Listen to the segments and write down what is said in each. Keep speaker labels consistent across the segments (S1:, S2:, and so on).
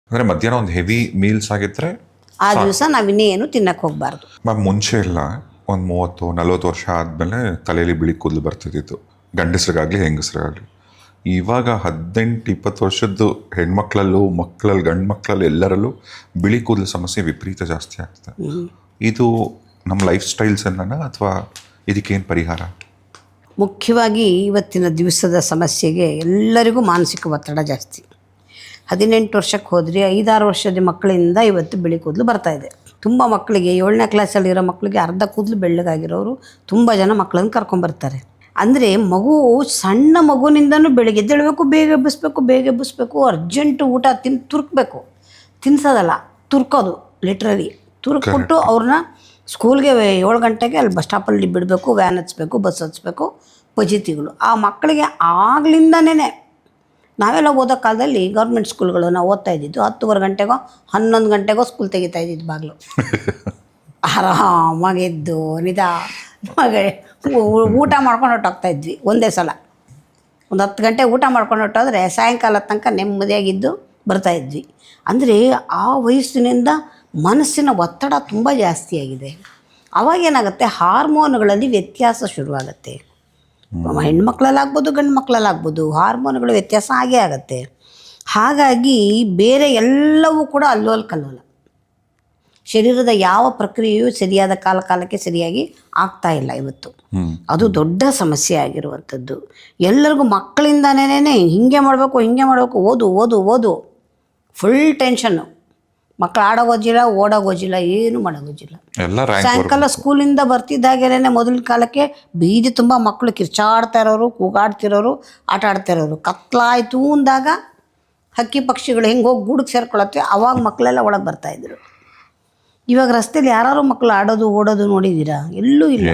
S1: ಅಂದರೆ ಮಧ್ಯಾಹ್ನ ಒಂದು ಹೆವಿ ಮೀಲ್ಸ್ ಆಗಿದ್ರೆ
S2: ಆ ದಿವಸ ನಾವಿನ್ನೇನು ತಿನ್ನಕ್ಕೆ ಹೋಗಬಾರ್ದು.
S1: ಮ್ಯಾಮ್ ಮುಂಚೆ ಎಲ್ಲ ಒಂದು 30-40 ವರ್ಷ ಆದಮೇಲೆ ತಲೆಯಲ್ಲಿ ಬಿಳಿ ಕೂದಲು ಬರ್ತಿದ್ದಿತ್ತು, ಗಂಡಸ್ರಿಗಾಗಲಿ ಹೆಂಗಸ್ರಿಗಾಗಲಿ. ಇವಾಗ 18-20 ವರ್ಷದ್ದು ಹೆಣ್ಮಕ್ಳಲ್ಲೂ ಮಕ್ಕಳಲ್ಲಿ ಗಂಡು ಮಕ್ಕಳಲ್ಲಿ ಎಲ್ಲರಲ್ಲೂ ಬಿಳಿ ಕೂದಲು ಸಮಸ್ಯೆ ವಿಪರೀತ ಜಾಸ್ತಿ ಆಗ್ತದೆ. ಇದು ನಮ್ಮ ಲೈಫ್ ಸ್ಟೈಲ್ಸನ್ನ ಅಥವಾ ಇದಕ್ಕೇನು ಪರಿಹಾರ?
S2: ಮುಖ್ಯವಾಗಿ ಇವತ್ತಿನ ದಿವಸದ ಸಮಸ್ಯೆಗೆ ಎಲ್ಲರಿಗೂ ಮಾನಸಿಕ ಒತ್ತಡ ಜಾಸ್ತಿ. 18 ವರ್ಷಕ್ಕೆ ಹೋದರೆ 5-6 ವರ್ಷದ ಮಕ್ಕಳಿಂದ ಇವತ್ತು ಬಿಳಿ ಕೂದಲು ಬರ್ತಾಯಿದೆ. ತುಂಬ ಮಕ್ಕಳಿಗೆ 7ನೇ ಕ್ಲಾಸಲ್ಲಿರೋ ಮಕ್ಕಳಿಗೆ ಅರ್ಧ ಕೂದಲು ಬೆಳ್ಳಗಾಗಿರೋರು ತುಂಬ ಜನ ಮಕ್ಕಳನ್ನು ಕರ್ಕೊಂಬರ್ತಾರೆ. ಅಂದರೆ ಮಗು ಸಣ್ಣ ಮಗುವಿನಿಂದನೂ ಬೆಳಿಗ್ಗೆ ಎದ್ದೇಳಬೇಕು, ಬೇಗ ಎಬ್ಬಿಸ್ಬೇಕು, ಅರ್ಜೆಂಟು ಊಟ ತುರ್ಕಬೇಕು. ತಿನ್ಸೋದಲ್ಲ, ತುರ್ಕೋದು, ಲಿಟ್ರಲಿ ತುರ್ಕ್ಬಿಟ್ಟು ಅವ್ರನ್ನ ಸ್ಕೂಲ್ಗೆ 7 ಗಂಟೆಗೆ ಅಲ್ಲಿ ಬಸ್ ಸ್ಟಾಪಲ್ಲಿ ಬಿಡಬೇಕು, ವ್ಯಾನ್ ಹಚ್ಬೇಕು, ಬಸ್ ಹಚ್ಬೇಕು, ಫಜೀತಿಗಳು. ಆ ಮಕ್ಕಳಿಗೆ ಆಗ್ಲಿಂದನೇ ನಾವೆಲ್ಲ ಓದೋ ಕಾಲದಲ್ಲಿ ಗೌರ್ಮೆಂಟ್ ಸ್ಕೂಲ್ಗಳು ನಾವು ಓದ್ತಾ ಇದ್ದಿದ್ದು 10:15 ಗಂಟೆಗೋ 11 ಗಂಟೆಗೋ ಸ್ಕೂಲ್ ತೆಗಿತಾ ಇದ್ದಿದ್ದು ಬಾಗಿಲು. ಆರಾಮಾಗಿದ್ದು ಊಟ ಮಾಡ್ಕೊಂಡು ಹೊಟ್ಟೋಗ್ತಾ ಇದ್ವಿ. ಒಂದೇ ಸಲ ಒಂದು 10 ಗಂಟೆ ಊಟ ಮಾಡ್ಕೊಂಡು ಹೊಟ್ಟೋದ್ರೆ ಸಾಯಂಕಾಲ ತನಕ ನೆಮ್ಮದಿಯಾಗಿದ್ದು ಬರ್ತಾಯಿದ್ವಿ. ಅಂದರೆ ಆ ವಯಸ್ಸಿನಿಂದ ಮನಸ್ಸಿನ ಒತ್ತಡ ತುಂಬ ಜಾಸ್ತಿಯಾಗಿದೆ. ಅವಾಗೇನಾಗುತ್ತೆ, ಹಾರ್ಮೋನ್ಗಳಲ್ಲಿ ವ್ಯತ್ಯಾಸ ಶುರುವಾಗುತ್ತೆ. ಹೆಣ್ಮಕ್ಳಲ್ಲಾಗ್ಬೋದು, ಗಂಡು ಮಕ್ಕಳಲ್ಲಾಗ್ಬೋದು, ಹಾರ್ಮೋನ್ಗಳ ವ್ಯತ್ಯಾಸ ಆಗೇ ಆಗುತ್ತೆ. ಹಾಗಾಗಿ ಬೇರೆ ಎಲ್ಲವೂ ಕೂಡ ಅಲ್ಲೋಲ ಕಲ್ಲೋಲ. ಶರೀರದ ಯಾವ ಪ್ರಕ್ರಿಯೆಯೂ ಸರಿಯಾದ ಕಾಲಕ್ಕೆ ಸರಿಯಾಗಿ ಆಗ್ತಾ ಇಲ್ಲ ಇವತ್ತು. ಅದು ದೊಡ್ಡ ಸಮಸ್ಯೆ ಆಗಿರುವಂಥದ್ದು. ಎಲ್ಲರಿಗೂ ಮಕ್ಕಳಿಂದನೇ ಹಿಂಗೆ ಮಾಡಬೇಕು, ಓದು ಫುಲ್ ಟೆನ್ಷನ್ನು. ಮಕ್ಕಳು ಆಡೋಗೋಜಿಲ್ಲ, ಓಡೋಗೋಜಿಲ್ಲ, ಏನು ಮಾಡೋಗೋಜಿಲ್ಲ. ಸಾಯಂಕಾಲ ಸ್ಕೂಲಿಂದ ಬರ್ತಿದ್ದಾಗೇನೆ ಮೊದಲಿನ ಕಾಲಕ್ಕೆ ಬೀದಿ ತುಂಬ ಮಕ್ಕಳು ಕಿರ್ಚಾಡ್ತಾ ಇರೋರು, ಕೂಗಾಡ್ತಿರೋರು, ಆಟ ಆಡ್ತಾ ಇರೋರು. ಕತ್ಲಾಯಿತು ಅಂದಾಗ ಹಕ್ಕಿ ಪಕ್ಷಿಗಳು ಹೆಂಗೆ ಹೋಗಿ ಗೂಡಿಗೆ ಸೇರ್ಕೊಳತ್ತೆ, ಅವಾಗ ಮಕ್ಕಳೆಲ್ಲ ಒಳಗೆ ಬರ್ತಾಯಿದ್ರು. ಇವಾಗ ರಸ್ತೆಯಲ್ಲಿ ಯಾರು ಮಕ್ಕಳು ಆಡೋದು ಓಡೋದು ನೋಡಿದ್ದೀರಾ? ಎಲ್ಲೂ ಇಲ್ಲ,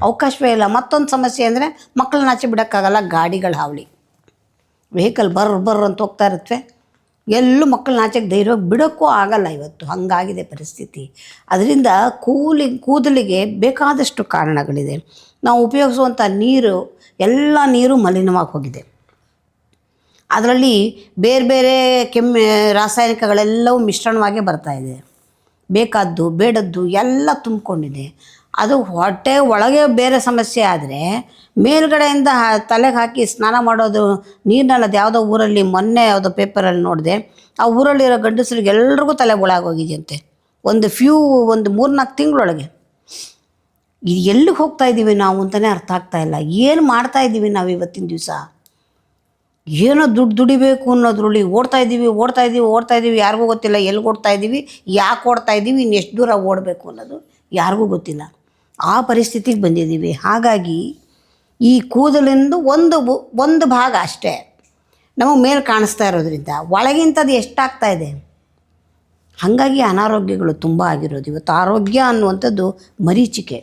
S2: ಅವಕಾಶವೇ ಇಲ್ಲ. ಮತ್ತೊಂದು ಸಮಸ್ಯೆ ಅಂದರೆ ಮಕ್ಕಳನ್ನ ಆಚೆ ಬಿಡೋಕ್ಕಾಗಲ್ಲ, ಗಾಡಿಗಳ ಹಾವಳಿ. ವೆಹಿಕಲ್ ಬರ್ರ ಅಂತ ಹೋಗ್ತಾ ಇರುತ್ತವೆ, ಎಲ್ಲೂ ಮಕ್ಕಳನ್ನ ಆಚೆಗೆ ಧೈರ್ಯವಾಗಿ ಬಿಡೋಕ್ಕೂ ಆಗಲ್ಲ ಇವತ್ತು. ಹಾಗಾಗಿದೆ ಪರಿಸ್ಥಿತಿ. ಅದರಿಂದ ಕೂದಲಿಗೆ ಬೇಕಾದಷ್ಟು ಕಾರಣಗಳಿದೆ. ನಾವು ಉಪಯೋಗಿಸುವಂಥ ಎಲ್ಲ ನೀರು ಮಲಿನವಾಗಿ ಹೋಗಿದೆ. ಅದರಲ್ಲಿ ಬೇರೆ ರಾಸಾಯನಿಕಗಳೆಲ್ಲವೂ ಮಿಶ್ರಣವಾಗೇ ಬರ್ತಾಯಿದೆ. ಬೇಕಾದ್ದು ಬೇಡದ್ದು ಎಲ್ಲ ತುಂಬಿಕೊಂಡಿದೆ. ಅದು ಹೊಟ್ಟೆ ಒಳಗೆ ಬೇರೆ ಸಮಸ್ಯೆ ಆದರೆ ಮೇಲ್ಗಡೆಯಿಂದ ತಲೆಗೆ ಹಾಕಿ ಸ್ನಾನ ಮಾಡೋದು ನೀರಿನಲ್ಲಿ. ಅದು ಯಾವುದೋ ಊರಲ್ಲಿ ಮೊನ್ನೆ ಯಾವುದೋ ಪೇಪರಲ್ಲಿ ನೋಡಿದೆ, ಆ ಊರಲ್ಲಿರೋ ಗಂಡಸರಿಗೆ ಎಲ್ರಿಗೂ ತಲೆ ಒಳಗೋಗಿದೆಯಂತೆ ಒಂದು 3-4 ತಿಂಗಳೊಳಗೆ. ಇದು ಎಲ್ಲಿಗೆ ಹೋಗ್ತಾ ಇದ್ದೀವಿ ನಾವು ಅಂತಲೇ ಅರ್ಥ ಆಗ್ತಾಯಿಲ್ಲ. ಏನು ಮಾಡ್ತಾಯಿದ್ದೀವಿ ನಾವು ಇವತ್ತಿನ ದಿವಸ? ಏನೋ ದುಡಿಬೇಕು ಅನ್ನೋದ್ರಲ್ಲಿ ಓಡ್ತಾ ಇದ್ದೀವಿ. ಯಾರಿಗೂ ಗೊತ್ತಿಲ್ಲ ಎಲ್ಲಿ ಓಡ್ತಾ ಇದ್ದೀವಿ, ಯಾಕೆ ಓಡ್ತಾ ಇದ್ದೀವಿ, ಇನ್ನೆಷ್ಟು ದೂರ ಓಡಬೇಕು ಅನ್ನೋದು ಯಾರಿಗೂ ಗೊತ್ತಿಲ್ಲ. ಆ ಪರಿಸ್ಥಿತಿಗೆ ಬಂದಿದ್ದೀವಿ. ಹಾಗಾಗಿ ಈ ಕೂದಲಿಂದು ಒಂದು ಭಾಗ ಅಷ್ಟೇ ನಮಗೆ ಮೇಲೆ ಕಾಣಿಸ್ತಾ ಇರೋದ್ರಿಂದ ಒಳಗಿಂಥದ್ದು ಎಷ್ಟಾಗ್ತಾ ಇದೆ. ಹಾಗಾಗಿ ಅನಾರೋಗ್ಯಗಳು ತುಂಬ ಆಗಿರೋದು. ಇವತ್ತು ಆರೋಗ್ಯ ಅನ್ನುವಂಥದ್ದು ಮರೀಚಿಕೆ.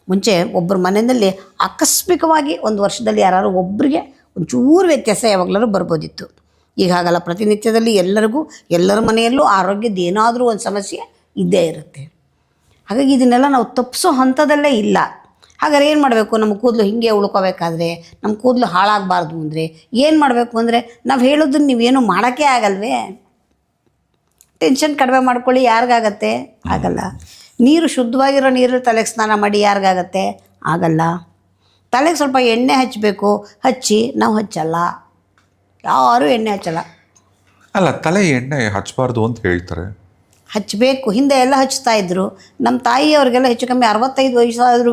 S2: ಮುಂಚೆ ಒಬ್ಬರ ಮನೆಯಲ್ಲಿ ಆಕಸ್ಮಿಕವಾಗಿ ಒಂದು ವರ್ಷದಲ್ಲಿ ಯಾರು ಒಬ್ಬರಿಗೆ ಒಂಚೂರು ವ್ಯತ್ಯಾಸ ಯಾವಾಗಲೂ ಬರ್ಬೋದಿತ್ತು. ಈಗ ಹಾಗಲ್ಲ. ಪ್ರತಿನಿತ್ಯದಲ್ಲಿ ಎಲ್ಲರ ಮನೆಯಲ್ಲೂ ಆರೋಗ್ಯದ ಏನಾದರೂ ಒಂದು ಸಮಸ್ಯೆ ಇದ್ದೇ ಇರುತ್ತೆ. ಹಾಗಾಗಿ ಇದನ್ನೆಲ್ಲ ನಾವು ತಪ್ಪಿಸೋ ಹಂತದಲ್ಲೇ ಇಲ್ಲ. ಹಾಗಾದ್ರೆ ಏನು ಮಾಡಬೇಕು? ನಮ್ಮ ಕೂದಲು ಹೀಗೆ ಉಳ್ಕೋಬೇಕಾದ್ರೆ, ನಮ್ಮ ಕೂದಲು ಹಾಳಾಗಬಾರ್ದು ಅಂದರೆ ಏನು ಮಾಡಬೇಕು ಅಂದರೆ, ನಾವು ಹೇಳೋದನ್ನು ನೀವೇನು ಮಾಡೋಕ್ಕೆ ಆಗಲ್ವೇ? ಟೆನ್ಷನ್ ಕಡಿಮೆ ಮಾಡ್ಕೊಳ್ಳಿ. ಯಾರಿಗಾಗತ್ತೆ? ಆಗಲ್ಲ. ಶುದ್ಧವಾಗಿರೋ ನೀರಲ್ಲಿ ತಲೆಗೆ ಸ್ನಾನ ಮಾಡಿ ಯಾರಿಗಾಗತ್ತೆ? ಆಗಲ್ಲ. ತಲೆಗೆ ಸ್ವಲ್ಪ ಎಣ್ಣೆ ಹಚ್ಚಬೇಕು, ನಾವು ಹಚ್ಚಲ್ಲ. ಯಾರೂ ಎಣ್ಣೆ ಹಚ್ಚಲ್ಲ.
S1: ಅಲ್ಲ, ತಲೆ ಎಣ್ಣೆ ಹಚ್ಚಬಾರ್ದು ಅಂತ ಹೇಳ್ತಾರೆ.
S2: ಹಚ್ಚಬೇಕು. ಹಿಂದೆ ಎಲ್ಲ ಹಚ್ತಾ ಇದ್ರು. ನಮ್ಮ ತಾಯಿಯವ್ರಿಗೆಲ್ಲ ಹೆಚ್ಚು ಕಮ್ಮಿ 65 ವಯಸ್ಸಾದ್ರೂ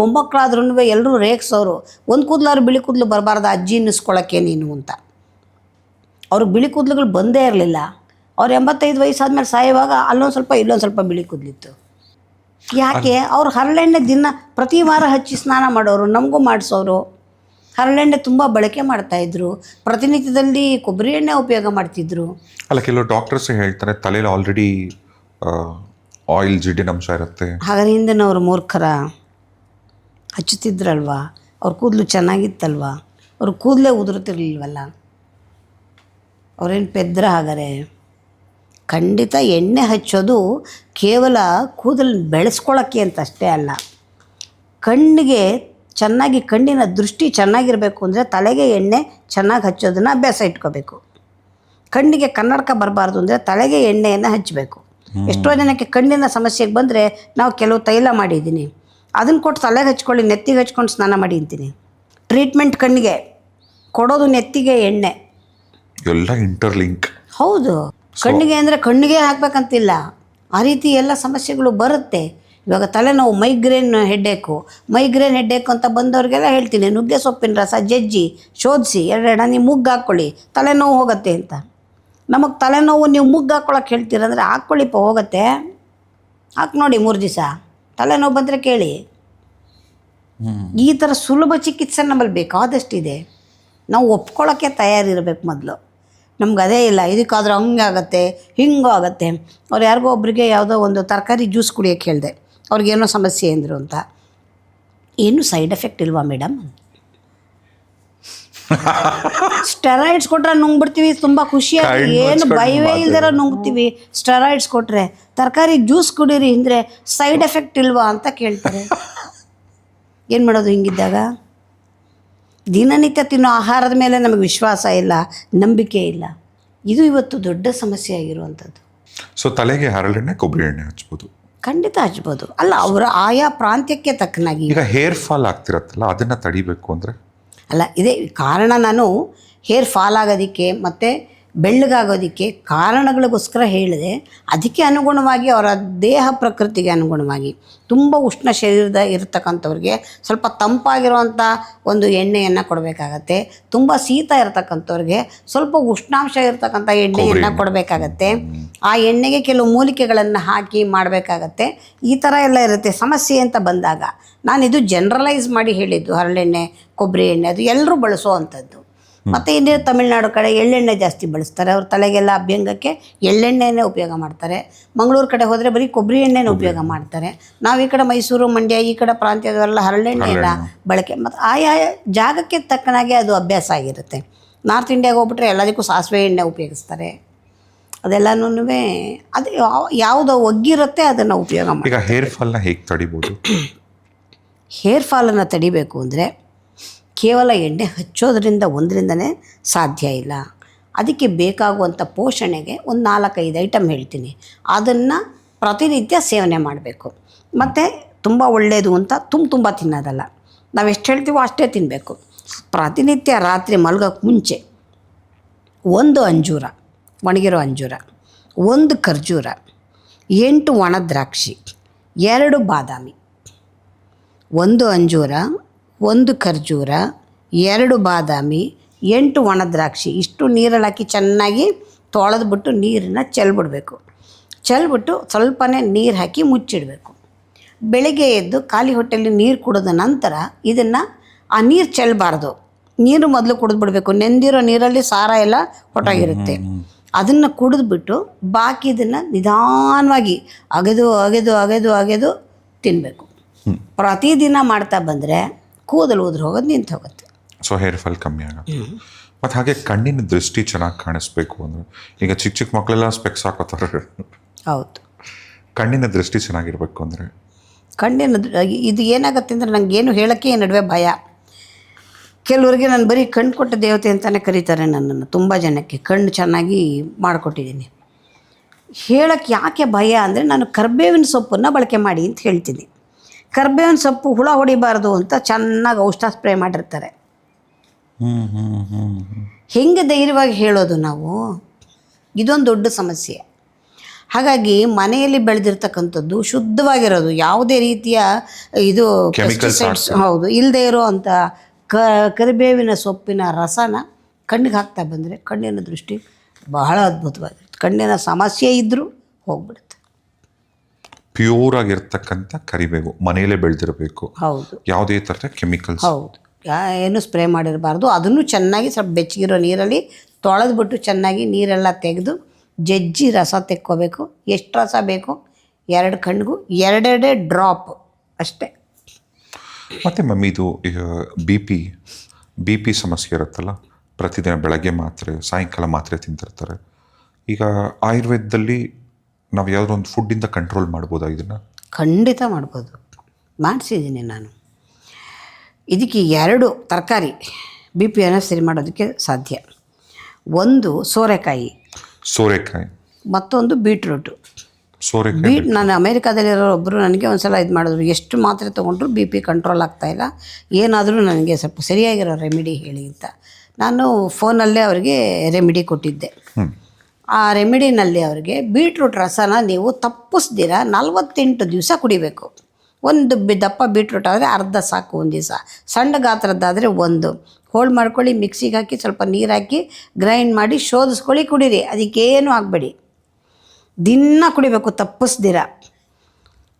S2: ಮೊಮ್ಮಕ್ಕಳಾದ್ರೂ ಎಲ್ಲರೂ ರೇಗಿಸೋರು. ಒಂದು ಕೂದಲಾದ್ರು ಬಿಳಿ ಕೂದಲು ಬರಬಾರ್ದು ಅಜ್ಜಿ ಅನ್ನಿಸ್ಕೊಳ್ಳೋಕ್ಕೆ ನೀನು ಅಂತ. ಅವ್ರಿಗೆ ಬಿಳಿ ಕೂದಲುಗಳು ಬಂದೇ ಇರಲಿಲ್ಲ. ಅವ್ರು 85 ವಯಸ್ಸಾದ್ಮೇಲೆ ಸಾಯುವಾಗ ಅಲ್ಲೊಂದು ಸ್ವಲ್ಪ ಇಲ್ಲೊಂದು ಸ್ವಲ್ಪ ಬಿಳಿ ಕೂದಲಿತ್ತು. ಯಾಕೆ? ಅವ್ರು ಹರಳೆಣ್ಣೆ ಪ್ರತಿ ವಾರ ಹಚ್ಚಿ ಸ್ನಾನ ಮಾಡೋರು, ನಮಗೂ ಮಾಡಿಸೋರು. ಹರಳೆಣ್ಣೆ ತುಂಬ ಬಳಕೆ ಮಾಡ್ತಾಯಿದ್ರು. ಪ್ರತಿನಿತ್ಯದಲ್ಲಿ ಕೊಬ್ಬರಿ ಎಣ್ಣೆ ಉಪಯೋಗ ಮಾಡ್ತಿದ್ರು.
S1: ಅಲ್ಲ, ಕೆಲವು ಡಾಕ್ಟರ್ಸ್ ಹೇಳ್ತಾರೆ ತಲೆಯಲ್ಲಿ ಆಲ್ರೆಡಿ ಆಯಿಲ್ ಜಿಡ್ಡಿನಂಶ ಇರುತ್ತೆ.
S2: ಹಾಗಾದ್ರೆ ಹಿಂದಿನವ್ರು ಮೂರ್ಖರ? ಹಚ್ಚುತ್ತಿದ್ರಲ್ವ, ಅವ್ರ ಕೂದಲು ಚೆನ್ನಾಗಿತ್ತಲ್ವ, ಅವ್ರ ಕೂದಲೇ ಉದುರುತ್ತಿರ್ಲಿಲ್ವಲ್ಲ, ಅವ್ರೇನು ಪೆದ್ರ? ಹಾಗಾರೆ ಖಂಡಿತ ಎಣ್ಣೆ ಹಚ್ಚೋದು ಕೇವಲ ಕೂದಲು ಬೆಳೆಸ್ಕೊಳ್ಳೋಕ್ಕೆ ಅಂತ ಅಷ್ಟೇ ಅಲ್ಲ. ಕಣ್ಣಿಗೆ ಚೆನ್ನಾಗಿ, ಕಣ್ಣಿನ ದೃಷ್ಟಿ ಚೆನ್ನಾಗಿರಬೇಕು ಅಂದರೆ ತಲೆಗೆ ಎಣ್ಣೆ ಚೆನ್ನಾಗಿ ಹಚ್ಚೋದನ್ನು ಅಭ್ಯಾಸ ಇಟ್ಕೋಬೇಕು. ಕಣ್ಣಿಗೆ ಕನ್ನಡಕ ಬರಬಾರ್ದು ಅಂದರೆ ತಲೆಗೆ ಎಣ್ಣೆಯನ್ನು ಹಚ್ಚಬೇಕು. ಎಷ್ಟೋ ಜನಕ್ಕೆ ಕಣ್ಣಿನ ಸಮಸ್ಯೆಗೆ ಬಂದರೆ ನಾವು ಕೆಲವು ತೈಲ ಮಾಡಿದ್ದೀನಿ, ಅದನ್ನು ಕೊಟ್ಟು ತಲೆಗೆ ಹಚ್ಕೊಳ್ಳಿ, ನೆತ್ತಿಗೆ ಹಚ್ಕೊಂಡು ಸ್ನಾನ ಮಾಡಿ ಅಂತೀನಿ. ಟ್ರೀಟ್ಮೆಂಟ್ ಕಣ್ಣಿಗೆ ಕೊಡೋದು ನೆತ್ತಿಗೆ ಎಣ್ಣೆ.
S1: ಎಲ್ಲ ಇಂಟರ್ಲಿಂಕ್.
S2: ಹೌದು, ಕಣ್ಣಿಗೆ ಅಂದರೆ ಕಣ್ಣಿಗೆ ಹಾಕ್ಬೇಕಂತಿಲ್ಲ, ಆ ರೀತಿ ಎಲ್ಲ ಸಮಸ್ಯೆಗಳು ಬರುತ್ತೆ. ಇವಾಗ ತಲೆನೋವು, ಮೈಗ್ರೇನ್ ಹೆಡ್ಡೇಕು ಅಂತ ಬಂದವ್ರಿಗೆಲ್ಲ ಹೇಳ್ತೀನಿ, ನುಗ್ಗೆ ಸೊಪ್ಪಿನ ರಸ ಜಜ್ಜಿ ಶೋಧಿಸಿ 2 ನೀವು ಮುಗ್ಗು ಹಾಕ್ಕೊಳ್ಳಿ, ತಲೆನೋವು ಹೋಗುತ್ತೆ ಅಂತ. ನಮಗೆ ತಲೆನೋವು ನೀವು ಮುಗ್ಗು ಹಾಕ್ಕೊಳಕ್ಕೆ ಹೇಳ್ತೀರಂದರೆ ಹಾಕ್ಕೊಳ್ಳಿಪ್ಪ, ಹೋಗುತ್ತೆ, ಹಾಕಿ ನೋಡಿ 3 ದಿವಸ, ತಲೆನೋವು ಬಂದರೆ ಕೇಳಿ. ಈ ಥರ ಸುಲಭ ಚಿಕಿತ್ಸೆ ನಮ್ಮಲ್ಲಿ ಬೇಕಾದಷ್ಟಿದೆ. ನಾವು ಒಪ್ಕೊಳ್ಳೋಕ್ಕೆ ತಯಾರಿರಬೇಕು ಮೊದಲು. ನಮ್ಗೆ ಅದೇ ಇಲ್ಲ, ಇದಕ್ಕಾದ್ರೂ ಹಂಗೆ ಆಗುತ್ತೆ ಹಿಂಗೂ ಆಗುತ್ತೆ. ಅವ್ರು ಯಾರಿಗೋ ಒಬ್ರಿಗೆ ಯಾವುದೋ ಒಂದು ತರಕಾರಿ ಜ್ಯೂಸ್ ಕುಡಿಯೋಕ್ಕೆ ಹೇಳಿದೆ, ಅವ್ರಿಗೇನೋ ಸಮಸ್ಯೆ ಅಂದರು ಅಂತ. ಏನು ಸೈಡ್ ಎಫೆಕ್ಟ್ ಇಲ್ವಾ ಮೇಡಮ್? ಸ್ಟೆರಾಯ್ಡ್ಸ್ ಕೊಟ್ರೆ ನುಂಗ್ಬಿಡ್ತೀವಿ, ತುಂಬ ಖುಷಿಯಾಗಿ, ಏನು ಭಯವೇ ಇಲ್ದಿರ ನುಂಗ್ತೀವಿ. ಸ್ಟೆರಾಯ್ಡ್ಸ್ ಕೊಟ್ಟರೆ ತರಕಾರಿ ಜ್ಯೂಸ್ ಕುಡೀರಿ ಅಂದರೆ ಸೈಡ್ ಎಫೆಕ್ಟ್ ಇಲ್ವಾ ಅಂತ ಕೇಳ್ತಾರೆ. ಏನು ಮಾಡೋದು ಹಿಂಗಿದ್ದಾಗ? ದಿನನಿತ್ಯ ತಿನ್ನೋ ಆಹಾರದ ಮೇಲೆ ನಮಗೆ ವಿಶ್ವಾಸ ಇಲ್ಲ, ನಂಬಿಕೆ ಇಲ್ಲ. ಇದು ಇವತ್ತು ದೊಡ್ಡ ಸಮಸ್ಯೆ ಆಗಿರುವಂಥದ್ದು.
S1: ಸೊ ತಲೆಗೆ ಹರಳೆಣ್ಣೆ, ಕೊಬ್ಬರಿ ಎಣ್ಣೆ ಹಚ್ಬೋದು?
S2: ಖಂಡಿತ ಹಚ್ಬೋದು. ಅಲ್ಲ, ಅವರ ಆಯಾ ಪ್ರಾಂತ್ಯಕ್ಕೆ ತಕ್ಕನಾಗಿ.
S1: ಈಗ ಹೇರ್ ಫಾಲ್ ಆಗ್ತಿರತ್ತಲ್ಲ, ಅದನ್ನು ತಡಿಬೇಕು ಅಂದರೆ?
S2: ಅಲ್ಲ, ಇದೇ ಕಾರಣ. ನಾನು ಹೇರ್ ಫಾಲ್ ಆಗೋದಕ್ಕೆ ಮತ್ತು ಬೆಳ್ಳಗಾಗೋದಕ್ಕೆ ಕಾರಣಗಳಿಗೋಸ್ಕರ ಹೇಳಿದೆ. ಅದಕ್ಕೆ ಅನುಗುಣವಾಗಿ ಅವರ ದೇಹ ಪ್ರಕೃತಿಗೆ ಅನುಗುಣವಾಗಿ ತುಂಬ ಉಷ್ಣ ಶರೀರದ ಇರತಕ್ಕಂಥವ್ರಿಗೆ ಸ್ವಲ್ಪ ತಂಪಾಗಿರುವಂಥ ಒಂದು ಎಣ್ಣೆಯನ್ನು ಕೊಡಬೇಕಾಗತ್ತೆ. ತುಂಬ ಶೀತ ಇರತಕ್ಕಂಥವ್ರಿಗೆ ಸ್ವಲ್ಪ ಉಷ್ಣಾಂಶ ಇರತಕ್ಕಂಥ ಎಣ್ಣೆಯನ್ನು ಕೊಡಬೇಕಾಗತ್ತೆ. ಆ ಎಣ್ಣೆಗೆ ಕೆಲವು ಮೂಲಿಕೆಗಳನ್ನು ಹಾಕಿ ಮಾಡಬೇಕಾಗತ್ತೆ. ಈ ಥರ ಎಲ್ಲ ಇರುತ್ತೆ ಸಮಸ್ಯೆ ಅಂತ ಬಂದಾಗ. ನಾನಿದು ಜನರಲೈಸ್ ಮಾಡಿ ಹೇಳಿದ್ದು. ಹರಳೆಣ್ಣೆ, ಕೊಬ್ಬರಿ ಎಣ್ಣೆ ಅದು ಎಲ್ಲರೂ ಬಳಸೋ ಅಂಥದ್ದು. ಮತ್ತು ಇನ್ನೇ ತಮಿಳ್ನಾಡು ಕಡೆ ಎಳ್ಳೆಣ್ಣೆ ಜಾಸ್ತಿ ಬಳಸ್ತಾರೆ. ಅವ್ರ ತಲೆಗೆಲ್ಲ ಅಭ್ಯಂಗಕ್ಕೆ ಎಳ್ಳೆಣ್ಣೆನೇ ಉಪಯೋಗ ಮಾಡ್ತಾರೆ. ಮಂಗಳೂರು ಕಡೆ ಹೋದರೆ ಬರೀ ಕೊಬ್ಬರಿ ಎಣ್ಣೆನೇ ಉಪಯೋಗ ಮಾಡ್ತಾರೆ. ನಾವು ಈ ಕಡೆ ಮೈಸೂರು, ಮಂಡ್ಯ ಈ ಕಡೆ ಪ್ರಾಂತ್ಯದವರೆಲ್ಲ ಹರಳೆಣ್ಣೆಯನ್ನು ಬಳಕೆ. ಮತ್ತು ಆಯಾ ಜಾಗಕ್ಕೆ ತಕ್ಕನಾಗೆ ಅದು ಅಭ್ಯಾಸ ಆಗಿರುತ್ತೆ. ನಾರ್ತ್ ಇಂಡಿಯಾಗೆ ಹೋಗ್ಬಿಟ್ರೆ ಎಲ್ಲದಕ್ಕೂ ಸಾಸಿವೆ ಎಣ್ಣೆ ಉಪಯೋಗಿಸ್ತಾರೆ. ಅದೆಲ್ಲನೂ ಅದು ಯಾವುದೋ ಒಗ್ಗಿರುತ್ತೆ ಅದನ್ನು ಉಪಯೋಗ ಮಾಡಿ.
S1: ಈಗ ಹೇರ್ ಫಾಲ್ನ ಹೇಗೆ ತಡಿಬೋದು?
S2: ಹೇರ್ ಫಾಲನ್ನು ತಡಿಬೇಕು ಅಂದರೆ ಕೇವಲ ಎಣ್ಣೆ ಹಚ್ಚೋದ್ರಿಂದ ಒಂದರಿಂದನೇ ಸಾಧ್ಯ ಇಲ್ಲ. ಅದಕ್ಕೆ ಬೇಕಾಗುವಂಥ ಪೋಷಣೆಗೆ ಒಂದು 4-5 ಐಟಮ್ ಹೇಳ್ತೀನಿ. ಅದನ್ನು ಪ್ರತಿನಿತ್ಯ ಸೇವನೆ ಮಾಡಬೇಕು. ಮತ್ತು ತುಂಬ ಒಳ್ಳೆಯದು ಅಂತ ತುಂಬ ತಿನ್ನೋದಲ್ಲ. ನಾವು ಎಷ್ಟು ಹೇಳ್ತೀವೋ ಅಷ್ಟೇ ತಿನ್ನಬೇಕು. ಪ್ರತಿನಿತ್ಯ ರಾತ್ರಿ ಮಲಗೋಕ್ಕೆ ಮುಂಚೆ 1 ಅಂಜೂರ, ಒಣಗಿರೋ ಅಂಜೂರ, 1 ಖರ್ಜೂರ, 8 ಒಣ ದ್ರಾಕ್ಷಿ, 2 ಬಾದಾಮಿ. 1 ಅಂಜೂರ, 1 ಖರ್ಜೂರ, 2 ಬಾದಾಮಿ, 8 ಒಣ ದ್ರಾಕ್ಷಿ ಇಷ್ಟು ನೀರಲ್ಲಿ ಹಾಕಿ ಚೆನ್ನಾಗಿ ತೊಳೆದ್ಬಿಟ್ಟು ನೀರನ್ನು ಚೆಲ್ಬಿಡ್ಬೇಕು. ಚೆಲ್ಬಿಟ್ಟು ಸ್ವಲ್ಪನೇ ನೀರು ಹಾಕಿ ಮುಚ್ಚಿಡಬೇಕು. ಬೆಳಿಗ್ಗೆ ಎದ್ದು ಖಾಲಿ ಹೊಟ್ಟೆಯಲ್ಲಿ ನೀರು ಕುಡಿದ ನಂತರ ಇದನ್ನು, ಆ ನೀರು ಚೆಲ್ಲಬಾರ್ದು, ನೀರು ಮೊದಲು ಕುಡಿದ್ಬಿಡ್ಬೇಕು. ನೆಂದಿರೋ ನೀರಲ್ಲಿ ಸಾರ ಎಲ್ಲ ಹೊಟ್ಟೋಗಿರುತ್ತೆ. ಅದನ್ನು ಕುಡಿದ್ಬಿಟ್ಟು ಬಾಕಿ ಇದನ್ನು ನಿಧಾನವಾಗಿ ಅಗೆದು ಅಗೆದು ಅಗೆದು ಅಗೆದು ತಿನ್ನಬೇಕು. ಪ್ರತಿದಿನ ಮಾಡ್ತಾ ಬಂದರೆ ಕೂದಲು ಉದುರು ಹೋಗೋದು ನಿಂತು ಹೋಗುತ್ತೆ.
S1: ಸೊ ಹೇರ್ ಫಾಲ್ ಕಮ್ಮಿ ಆಗುತ್ತೆ. ಮತ್ತು ಹಾಗೆ ಕಣ್ಣಿನ ದೃಷ್ಟಿ ಚೆನ್ನಾಗಿ ಕಾಣಿಸ್ಬೇಕು ಅಂದರೆ ಈಗ ಚಿಕ್ಕ ಮಕ್ಕಳೆಲ್ಲ ಸ್ಪೆಕ್ಸ್ ಹಾಕೋತಾರೆ.
S2: ಹೌದು,
S1: ಕಣ್ಣಿನ ದೃಷ್ಟಿ ಚೆನ್ನಾಗಿರ್ಬೇಕು ಅಂದರೆ
S2: ಇದು ಏನಾಗುತ್ತೆ ಅಂದರೆ ನನಗೇನು ಹೇಳೋಕ್ಕೆ ಈ ನಡುವೆ ಭಯ. ಕೆಲವರಿಗೆ ನಾನು ಬರೀ ಕಣ್ಣು ಕೊಟ್ಟ ದೇವತೆ ಅಂತಲೇ ಕರೀತಾರೆ ನನ್ನನ್ನು. ತುಂಬ ಜನಕ್ಕೆ ಕಣ್ಣು ಚೆನ್ನಾಗಿ ಮಾಡಿಕೊಟ್ಟಿದ್ದೀನಿ. ಹೇಳೋಕ್ಕೆ ಯಾಕೆ ಭಯ ಅಂದರೆ ನಾನು ಕರ್ಬೇವಿನ ಸೊಪ್ಪನ್ನು ಬಳಕೆ ಮಾಡಿ ಅಂತ ಹೇಳ್ತೀನಿ. ಕರ್ಬೇವಿನ ಸೊಪ್ಪು ಹುಳ ಹೊಡಿಬಾರ್ದು ಅಂತ ಚೆನ್ನಾಗಿ ಔಷಧ ಸ್ಪ್ರೇ ಮಾಡಿರ್ತಾರೆ. ಹೆಂಗೆ ಧೈರ್ಯವಾಗಿ ಹೇಳೋದು ನಾವು? ಇದೊಂದು ದೊಡ್ಡ ಸಮಸ್ಯೆ. ಹಾಗಾಗಿ ಮನೆಯಲ್ಲಿ ಬೆಳೆದಿರ್ತಕ್ಕಂಥದ್ದು ಶುದ್ಧವಾಗಿರೋದು, ಯಾವುದೇ ರೀತಿಯ ಇದು ಪೆಸ್ಟಿಸೈಡ್ಸ್ ಹೌದು ಇಲ್ಲದೆ ಇರೋ ಅಂಥ ಕರಿಬೇವಿನ ಸೊಪ್ಪಿನ ರಸನ ಕಣ್ಣಿಗೆ ಹಾಕ್ತಾ ಬಂದರೆ ಕಣ್ಣಿನ ದೃಷ್ಟಿ ಬಹಳ ಅದ್ಭುತವಾಗಿರುತ್ತೆ. ಕಣ್ಣಿನ ಸಮಸ್ಯೆ ಇದ್ದರೂ ಹೋಗ್ಬಿಡುತ್ತೆ.
S1: ಪ್ಯೂರ್ ಆಗಿರ್ತಕ್ಕಂಥ ಕರಿಬೇವು ಮನೆಯಲ್ಲೇ ಬೆಳೆದಿರಬೇಕು.
S2: ಹೌದು,
S1: ಯಾವುದೇ ಥರದ ಕೆಮಿಕಲ್ಸ್
S2: ಹೌದು, ಏನು ಸ್ಪ್ರೇ ಮಾಡಿರಬಾರ್ದು. ಅದನ್ನು ಚೆನ್ನಾಗಿ ಸ್ವಲ್ಪ ಬೆಚ್ಚಗಿರೋ ನೀರಲ್ಲಿ ತೊಳೆದ್ಬಿಟ್ಟು ಚೆನ್ನಾಗಿ ನೀರೆಲ್ಲ ತೆಗೆದು ಜಜ್ಜಿ ರಸ ತೆಕ್ಕೋಬೇಕು. ಎಷ್ಟು ರಸ ಬೇಕು? 2 ಕಣ್ಣಿಗೂ 2 ಡ್ರಾಪ್ ಅಷ್ಟೇ.
S1: ಮತ್ತು ಮಮ್ಮಿ ಇದು ಈಗ ಬಿ ಪಿ ಸಮಸ್ಯೆ ಇರುತ್ತಲ್ಲ, ಪ್ರತಿದಿನ ಬೆಳಗ್ಗೆ ಮಾತ್ರೆ, ಸಾಯಂಕಾಲ ಮಾತ್ರೆ ತಿಂತಿರ್ತಾರೆ. ಈಗ ಆಯುರ್ವೇದದಲ್ಲಿ ನಾವು ಯಾವುದೋ ಒಂದು ಫುಡ್ಡಿಂದ ಕಂಟ್ರೋಲ್ ಮಾಡ್ಬೋದಾ ಇದನ್ನು?
S2: ಖಂಡಿತ ಮಾಡ್ಬೋದು, ಮಾಡಿಸಿದ್ದೀನಿ ನಾನು. ಇದಕ್ಕೆ 2 ತರಕಾರಿ ಬಿ ಪಿಯನ್ನು ಸರಿ ಮಾಡೋದಕ್ಕೆ ಸಾಧ್ಯ. 1 ಸೋರೆಕಾಯಿ,
S1: ಸೋರೆಕಾಯಿ,
S2: ಮತ್ತೊಂದು ಬೀಟ್ರೂಟು.
S1: ಸೋರೆಕಾಯಿ.
S2: ನಾನು ಅಮೇರಿಕಾದಲ್ಲಿರೋ ಒಬ್ಬರು ನನಗೆ ಒಂದು ಸಲ ಇದು ಮಾಡಿದ್ರು, ಎಷ್ಟು ಮಾತ್ರೆ ತೊಗೊಂಡ್ರು ಬಿ ಪಿ ಕಂಟ್ರೋಲ್ ಆಗ್ತಾಯಿಲ್ಲ, ಏನಾದರೂ ನನಗೆ ಸ್ವಲ್ಪ ಸರಿಯಾಗಿರೋ ರೆಮಿಡಿ ಹೇಳಿ ಅಂತ. ನಾನು ಫೋನಲ್ಲೇ ಅವ್ರಿಗೆ ರೆಮಿಡಿ ಕೊಟ್ಟಿದ್ದೆ. ಆ ರೆಮಿಡಿನಲ್ಲಿ ಅವ್ರಿಗೆ ಬೀಟ್ರೂಟ್ ರಸನ ನೀವು ತಪ್ಪಿಸ್ದಿರ 48 ದಿವಸ ಕುಡಿಬೇಕು. ಒಂದು ದಪ್ಪ ಬೀಟ್ರೂಟ್ ಆದರೆ ಅರ್ಧ ಸಾಕು ಒಂದು ದಿವಸ, ಸಣ್ಣ ಗಾತ್ರದ್ದಾದರೆ ಒಂದು. ಹೋಳು ಮಾಡ್ಕೊಳ್ಳಿ, ಮಿಕ್ಸಿಗೆ ಹಾಕಿ ಸ್ವಲ್ಪ ನೀರು ಹಾಕಿ ಗ್ರೈಂಡ್ ಮಾಡಿ ಶೋಧಿಸ್ಕೊಳ್ಳಿ, ಕುಡೀರಿ. ಅದಕ್ಕೇನು ಆಗಬೇಡಿ, ದಿನ ಕುಡಿಬೇಕು ತಪ್ಪಿಸ್ದಿರ